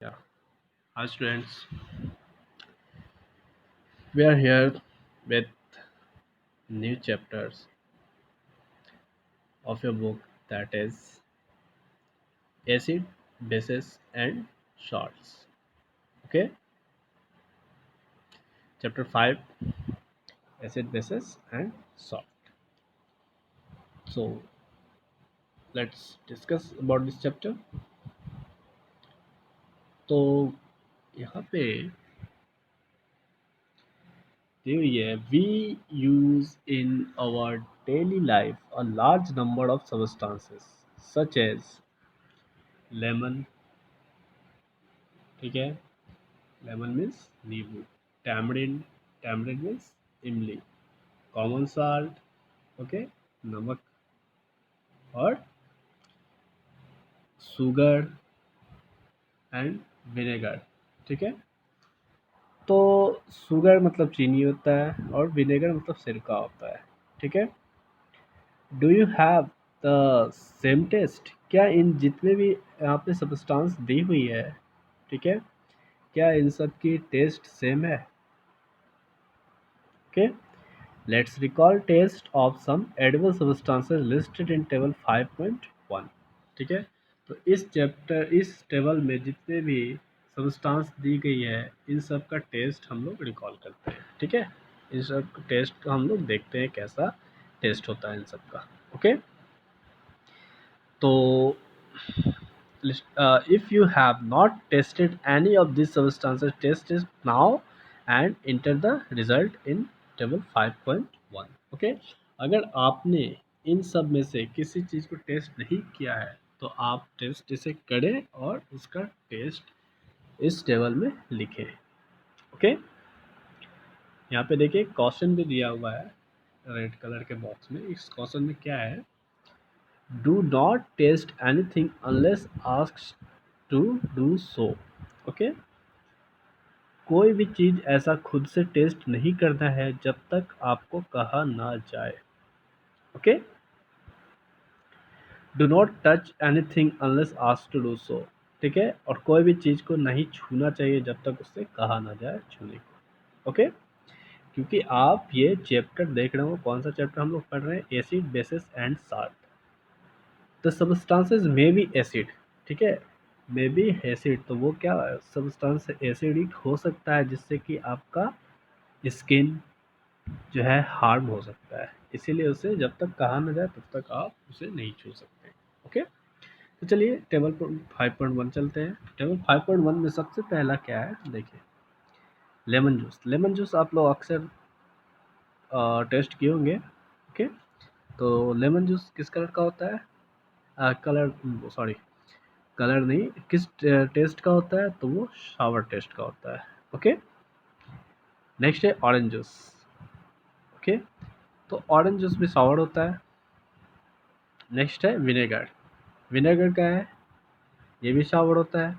Yeah. Hi students, we are here with new chapters of your book that is acid, bases and salts. Okay, chapter 5, acid, bases and salt. So let's discuss about this chapter. तो यहाँ पे देखिए we use in our daily life a large number of substances such as lemon, ठीक है, lemon means नींबू, tamarind, tamarind means इमली, common salt, okay, नमक और शुगर एंड विनेगर, ठीक है। तो शुगर मतलब चीनी होता है और विनेगर मतलब सिरका होता है, ठीक है। Do you have the same taste, क्या इन जितने भी यहाँ पे सब्सटेंस दी हुई है, ठीक है, क्या इन सब की टेस्ट सेम है? Okay, let's recall taste of some edible substances listed in table 5.1, ठीक है। तो इस टेबल में जितने भी सब्सटेंस दी गई है इन सब का टेस्ट हम लोग रिकॉल करते हैं, ठीक है। इन सब का टेस्ट हम लोग देखते हैं कैसा टेस्ट होता है इन सब का, ओके। तो if you have not tested any of these substances, test it now and enter the result in table 5.1, okay. अगर आपने इन सब में से किसी चीज़ को टेस्ट नहीं किया है तो आप टेस्ट इसे करें और उसका टेस्ट इस टेबल में लिखें, ओके। यहाँ पे देखिए क्वेश्चन भी दिया हुआ है रेड कलर के बॉक्स में। इस क्वेश्चन में क्या है, do not taste anything unless asked to do so, okay. कोई भी चीज़ ऐसा खुद से टेस्ट नहीं करना है जब तक आपको कहा ना जाए, okay. Do not touch anything unless asked to do so, ठीक है। और कोई भी चीज़ को नहीं छूना चाहिए जब तक उससे कहा ना जाए छूने को, ओके। क्योंकि आप ये चैप्टर देख रहे हो, कौन सा चैप्टर हम लोग पढ़ रहे हैं, acid basis and salt. The substances में बी एसिड, ठीक है, में बी एसिड, तो वो क्या सब्सटेंस एसिडिक हो सकता है जिससे कि आपका स्किन जो है हार्म हो सकता है, इसीलिए उसे जब तक कहा ना जाए तब तक आप उसे नहीं छू सकते, ओके। तो चलिए टेबल 5.1 चलते हैं। टेबल 5.1 में सबसे पहला क्या है देखिए, लेमन जूस। लेमन जूस आप लोग अक्सर टेस्ट किए होंगे, ओके। तो लेमन जूस किस कलर का होता है, कलर सॉरी कलर नहीं, किस टेस्ट का होता है, तो वो सावर टेस्ट का होता है, ओके। नेक्स्ट है ऑरेंज जूस, ओके। तो ऑरेंज जूस भी सावर होता है। नेक्स्ट है विनेगर। विनेगर क्या है, ये भी सावर होता है।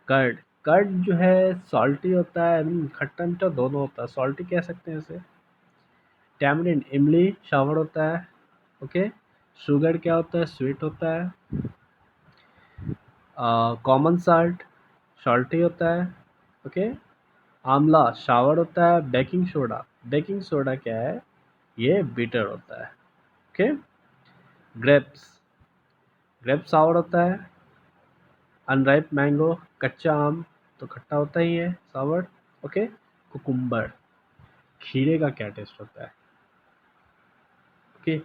कर्ड, कर्ड जो है सॉल्टी होता है, खट्टा मीठा दोनों होता है, सॉल्टी कह सकते हैं इसे। टैमरिन, इमली सावर होता है, ओके। शुगर क्या होता है, स्वीट होता है। कॉमन साल्ट सॉल्टी होता है, ओके। आंवला सावर होता है। बेकिंग सोडा, बेकिंग सोडा क्या है, ये बिटर होता है, ओके। ग्रेप्स, ग्रेप सावर होता है। अनराइप मैंगो, कच्चा आम तो खट्टा होता ही है, सावर, ओके। कुकुम्बर, खीरे का क्या टेस्ट होता है, ओके।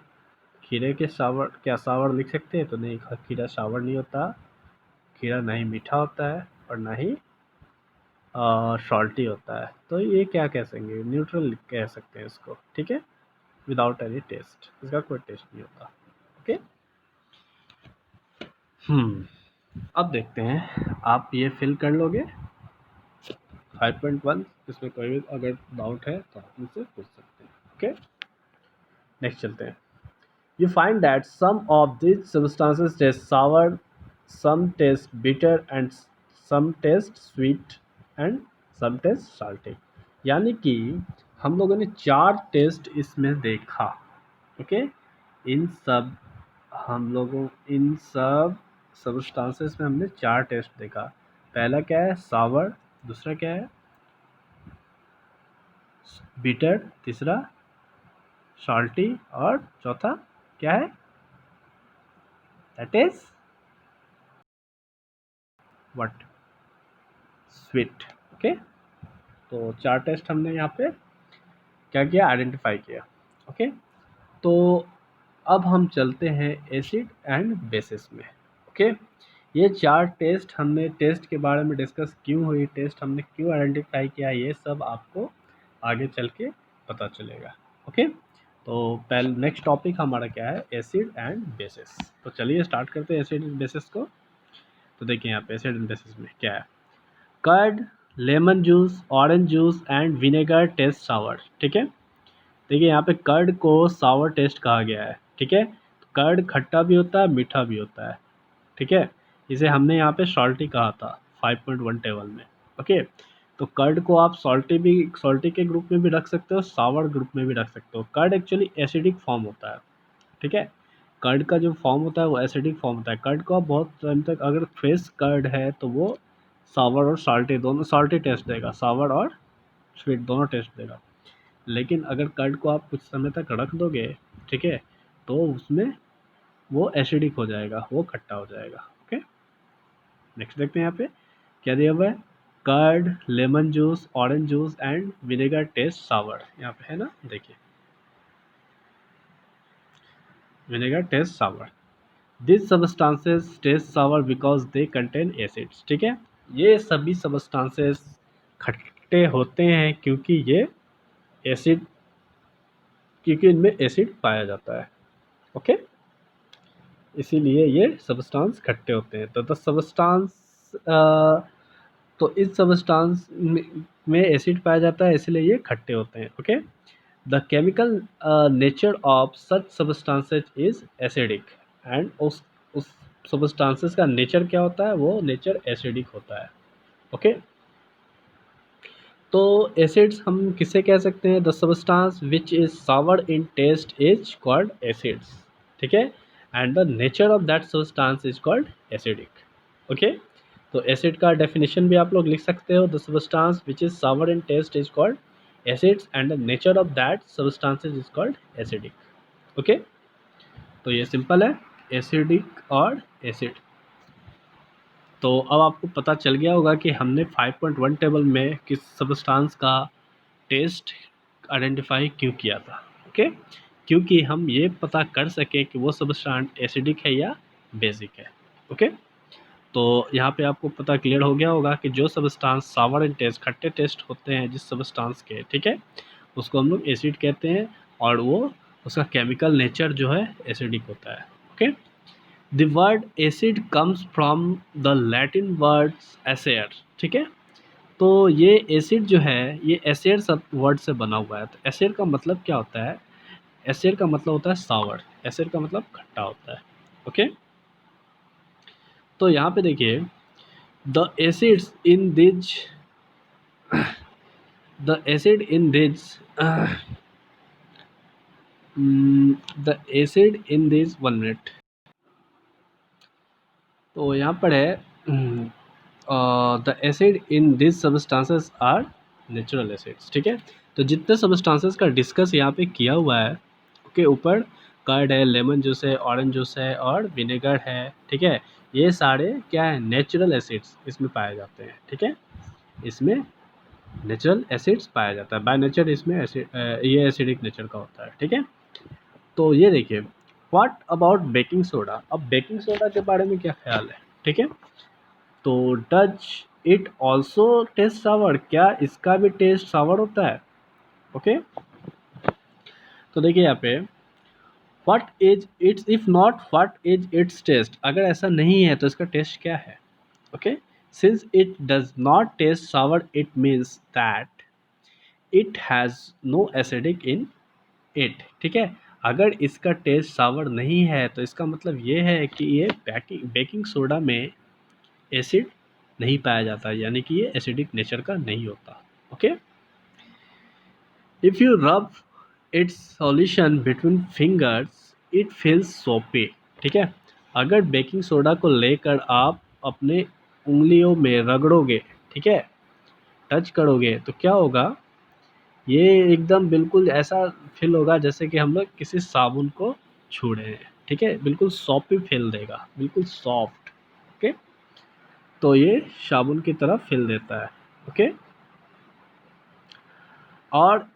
खीरे के सावर, क्या सावर लिख सकते हैं, तो नहीं, खीरा सावर नहीं होता। खीरा ना ही मीठा होता है और ना ही सॉल्टी होता है, तो ये क्या कह सकेंगे, न्यूट्रल कह सकते हैं इसको, ठीक है। विदाउट एनी टेस्ट, इसका कोई टेस्ट नहीं होता, ओके। अब देखते हैं, आप ये फिल कर लोगे 5.1, इसमें कोई भी अगर डाउट है तो आप मुझसे पूछ सकते हैं, ओके। नेक्स्ट चलते हैं। You find that some of this substances taste sour, some taste bitter and some taste sweet and some taste salty. यानी कि हम लोगों ने चार टेस्ट इसमें देखा, ओके। इन सब हम लोगों इन सब सब्सटेंसेस में हमने चार टेस्ट देखा। पहला क्या है सावर, दूसरा क्या है बिटर, तीसरा सॉल्टी और चौथा क्या है that is what sweet. Okay, तो 4 टेस्ट हमने यहाँ पे क्या किया आइडेंटिफाई किया। ओके, तो अब हम चलते हैं एसिड एंड बेसिस में। ओके, ये 4 टेस्ट हमने टेस्ट के बारे में डिस्कस क्यों हुई, टेस्ट हमने क्यों आइडेंटिफाई किया, ये सब आपको आगे चल के पता चलेगा। ओके, तो पहले नेक्स्ट टॉपिक हमारा क्या है एसिड एंड बेसिस। तो चलिए स्टार्ट करते हैं एसिड एंड बेसिस को। तो देखिए यहाँ पे एसिड एंड बेसिस में क्या है curd, lemon juice, orange juice and vinegar taste sour. ठीक है, देखिए यहाँ पे कर्ड को सावर टेस्ट कहा गया है। ठीक है, कर्ड खट्टा भी होता है मीठा भी होता है। ठीक है, इसे हमने यहाँ पे सॉल्टी कहा था 5.1 टेबल में। ओके, तो कर्ड को आप सॉल्टी के ग्रुप में भी रख सकते हो, सावर ग्रुप में भी रख सकते हो। कर्ड एक्चुअली एसिडिक फॉर्म होता है। ठीक है, कर्ड का जो फॉर्म होता है वो एसिडिक फॉर्म होता है। कर्ड को आप बहुत टाइम तक अगर फ्रेश कर्ड है तो वो सावर और साल्टी दोनों साल्टी टेस्ट देगा, सावर और स्वीट दोनों टेस्ट देगा। लेकिन अगर कर्ड को आप कुछ समय तक रख दोगे, ठीक है, तो उसमें वो एसिडिक हो जाएगा, वो खट्टा हो जाएगा। ओके, नेक्स्ट देखते हैं यहाँ पे क्या दिया हुआ है curd, lemon juice, orange juice and vinegar taste sour. यहाँ पे है ना, देखिए vinegar taste sour. This substances taste sour because they contain acids. ठीक है, ये सभी सबस्टांसेस खट्टे होते हैं क्योंकि ये एसिड क्योंकि इनमें एसिड पाया जाता है। ओके, इसीलिए ये सबस्टांस खट्टे होते हैं। तो द सबस्टांस तो इस सबस्टांस में एसिड पाया जाता है इसलिए ये खट्टे होते हैं। Okay, the chemical nature of such substances is acidic and उस सबस्टांसेस का नेचर क्या होता है, वो नेचर एसिडिक होता है। ओके, तो एसिड्स हम किसे कह सकते हैं the substance which is sour in taste is called acids. ठीक है, and the nature of that substance is called acidic. Okay, तो एसिड का डेफिनेशन भी आप लोग लिख सकते हो the substance which is sour in taste is called acids and the nature of that substance is called acidic. Okay, तो ये सिंपल है एसिडिक और एसिड। तो अब आपको पता चल गया होगा कि हमने 5.1 टेबल में किस सबस्टांस का टेस्ट आइडेंटिफाई क्यों किया था। ओके, क्योंकि हम ये पता कर सकें कि वो सबस्टांस एसिडिक है या बेसिक है। ओके, तो यहाँ पे आपको पता क्लियर हो गया होगा कि जो सबस्टांस सावर इन टेस्ट खट्टे टेस्ट होते हैं जिस सबस्टांस के, ठीक है, उसको हम लोग एसिड कहते हैं और वो उसका केमिकल नेचर जो है एसिडिक होता है। Okay, the word acid comes from the Latin words acere. ठीक है, तो ये एसिड जो है ये एसेयर सब वर्ड से बना हुआ है। तो एसेयर का मतलब क्या होता है, एसेयर का मतलब होता है सावर, एसेयर का मतलब खट्टा होता है। ओके, तो यहाँ पे देखिए the acids in these the acid in these the acid in these 1 minute. तो यहाँ पर है the acid in this substances are natural acids. ठीक है, तो जितने सबस्टांसेस का डिस्कस यहाँ पे किया हुआ है ओके, ऊपर कर्ड है, लेमन जूस है, ऑरेंज जूस है और विनेगर है। ठीक है, ये सारे क्या है नेचुरल एसिड्स इसमें पाए जाते हैं। ठीक है, इसमें नेचुरल एसिड्स पाया जाता है बाय नेचर, इसमें एसिड ये एसिडिक नेचर का होता है। ठीक है, तो ये देखिए व्हाट अबाउट बेकिंग सोडा। अब बेकिंग सोडा के बारे में क्या ख्याल है। ठीक है, तो डज इट ऑल्सो टेस्ट सावर, क्या इसका भी टेस्ट सावर होता है। ओके, तो देखिए यहाँ पे what is its if not what is its taste, अगर ऐसा नहीं है तो इसका टेस्ट क्या है। Okay, since it does not taste sour it means that it has no acidic in it. ठीक है, अगर इसका टेस्ट सावर नहीं है तो इसका मतलब ये है कि ये बेकिंग सोडा में एसिड नहीं पाया जाता, यानी कि ये एसिडिक नेचर का नहीं होता। Okay, if you rub it's solution between fingers it feels सोपी। ठीक है, अगर बेकिंग सोडा को लेकर आप अपने उंगलियों में रगड़ोगे, ठीक है, टच करोगे, तो क्या होगा, ये एकदम बिल्कुल ऐसा फील होगा जैसे कि हम लोग किसी साबुन को छू रहे हैं, ठीक है, बिल्कुल सॉफ्ट फील देगा, बिल्कुल सॉफ्ट। ओके, तो ये साबुन की तरह फील देता है। ओके, और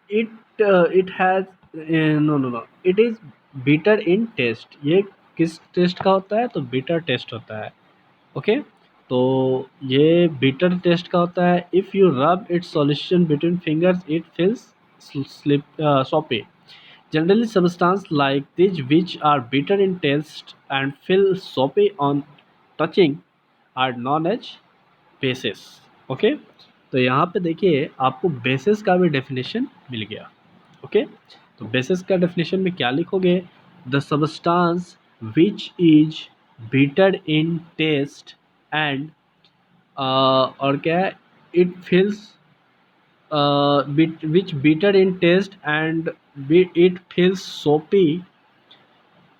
it has, no no no, it is bitter in taste. ये किस टेस्ट का होता है, तो बिटर टेस्ट होता है। ओके, तो ये बिटर टेस्ट का होता है। If you rub it's solution between fingers it feels slip soppy. Generally, substances like these, which are bitter in taste and feel soapy on touching, are known as bases. Okay, तो यहाँ पे देखिए आपको basis का भी definition मिल गया। Okay, तो basis का डेफिनेशन में क्या लिखोगे, the substance which is bitter in taste and, और क्या है, it feels which bitter in taste and it feels soapy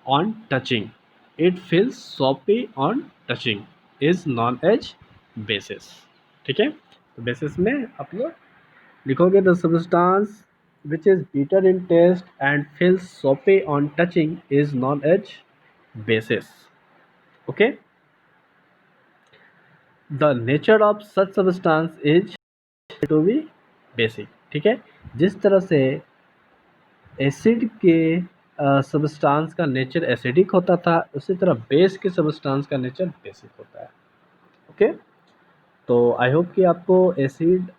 on touching, it feels soapy on touching is known as basis। ठीक है, तो basis में आप लोग लिखोगे the substance which is bitter in taste and feels soapy on touching is known as basis। okay, the nature of such substance is to be basic। ठीक है, जिस तरह से एसिड के सबस्टांस का नेचर एसिडिक होता था, उसी तरह बेस के सबस्टांस का नेचर बेसिक होता है। ओके, तो आई होप कि आपको एसिड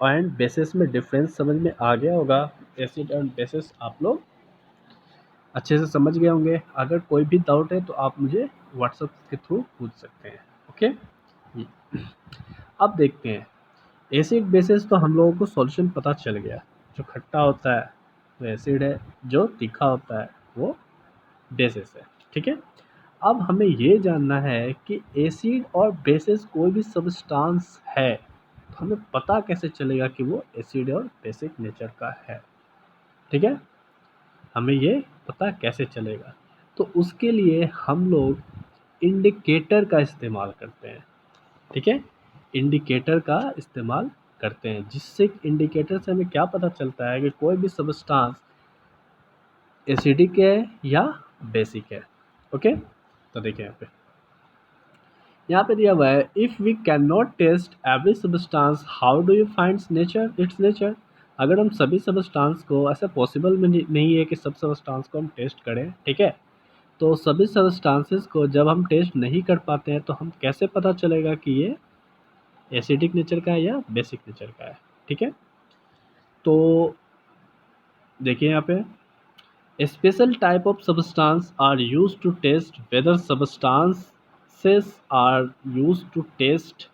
एंड बेसिस में डिफरेंस समझ में आ गया होगा। एसिड एंड बेसिस आप लोग अच्छे से समझ गए होंगे। अगर कोई भी डाउट है तो आप मुझे व्हाट्सएप के थ्रू पूछ सकते हैं। ओके, अब देखते हैं एसिड बेसिस। तो हम लोगों को सॉल्यूशन पता चल गया, जो खट्टा होता है वो एसिड है, जो तीखा होता है वो बेसिस है। ठीक है, अब हमें ये जानना है कि एसिड और बेसिस कोई भी सब्सटेंस है तो हमें पता कैसे चलेगा कि वो एसिड और बेसिक नेचर का है। ठीक है, हमें ये पता कैसे चलेगा, तो उसके लिए हम लोग इंडिकेटर का इस्तेमाल करते हैं। ठीक है, इंडिकेटर का इस्तेमाल करते हैं, जिससे इंडिकेटर से हमें क्या पता चलता है कि कोई भी सब्सटेंस एसिडिक है या बेसिक है। ओके, तो देखिए यहाँ पे दिया हुआ है, if we can not taste every substance how do you find nature its nature. अगर हम सभी सब्सटेंस को, ऐसा पॉसिबल में नहीं है कि सब सब्सटेंस को हम टेस्ट करें। ठीक है, तो सभी सब्सटेंसेस को जब हम टेस्ट नहीं कर पाते हैं तो हम कैसे पता चलेगा कि ये एसिडिक नेचर का है या बेसिक नेचर का है। ठीक है, तो देखिए यहाँ पे, A special type of substance are used to test whether substances are used to test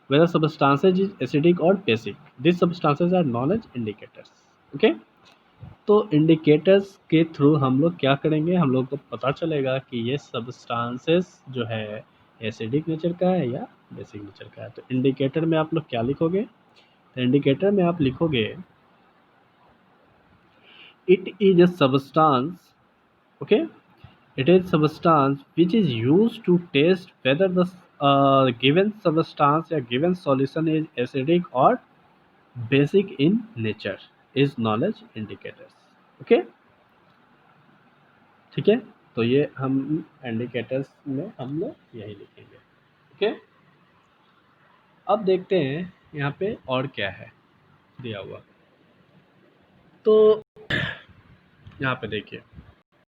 whether substances is acidic or basic. These substances are known as indicators. Okay? तो इंडिकेटर्स के थ्रू हम लोग क्या करेंगे, हम लोग को पता चलेगा कि ये सब्सटेंसेस जो है एसिडिक नेचर का है या बेसिक नेचर का है। तो इंडिकेटर में आप लोग क्या लिखोगे, तो इंडिकेटर में आप लिखोगे it is a substance. Okay, it is substance which is used to test whether the given substance or given solution is acidic or basic in nature is known as indicators। okay, ठीक है, तो ये हम indicators में हम लोग यही लिखेंगे। ओके, अब देखते हैं यहाँ पे और क्या है दिया हुआ। तो यहाँ पे देखिए